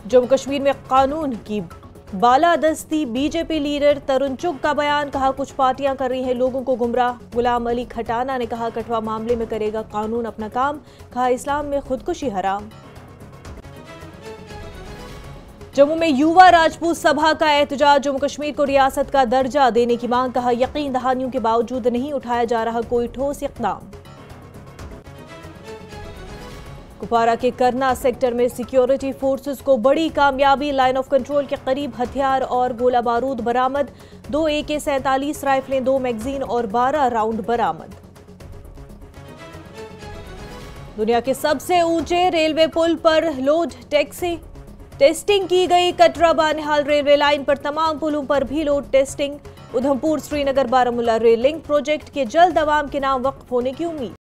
जम्मू कश्मीर में कानून की बालादस्ती, बीजेपी लीडर तरुण चुग का बयान, कहा कुछ पार्टियां कर रही हैं लोगों को गुमराह। गुलाम अली खटाना ने कहा कठुआ मामले में करेगा कानून अपना काम, कहा इस्लाम में खुदकुशी हराम। जम्मू में युवा राजपूत सभा का एहतजाज, जम्मू कश्मीर को रियासत का दर्जा देने की मांग, कहा यकीन दहानियों के बावजूद नहीं उठाया जा रहा कोई ठोस इक़दाम। कुपवारा के करना सेक्टर में सिक्योरिटी फोर्सेस को बड़ी कामयाबी, लाइन ऑफ कंट्रोल के करीब हथियार और गोला बारूद बरामद, 2 AK-47 राइफलें, 2 मैगजीन और 12 राउंड बरामद। दुनिया के सबसे ऊंचे रेलवे पुल पर लोड टैक्सी टेस्टिंग की गई। कटरा बानिहाल रेलवे लाइन पर तमाम पुलों पर भी load testing. Udhampur Srinagar Baramulla rail link project के जल्द अवाम के नाम वक्फ होने की उम्मीद।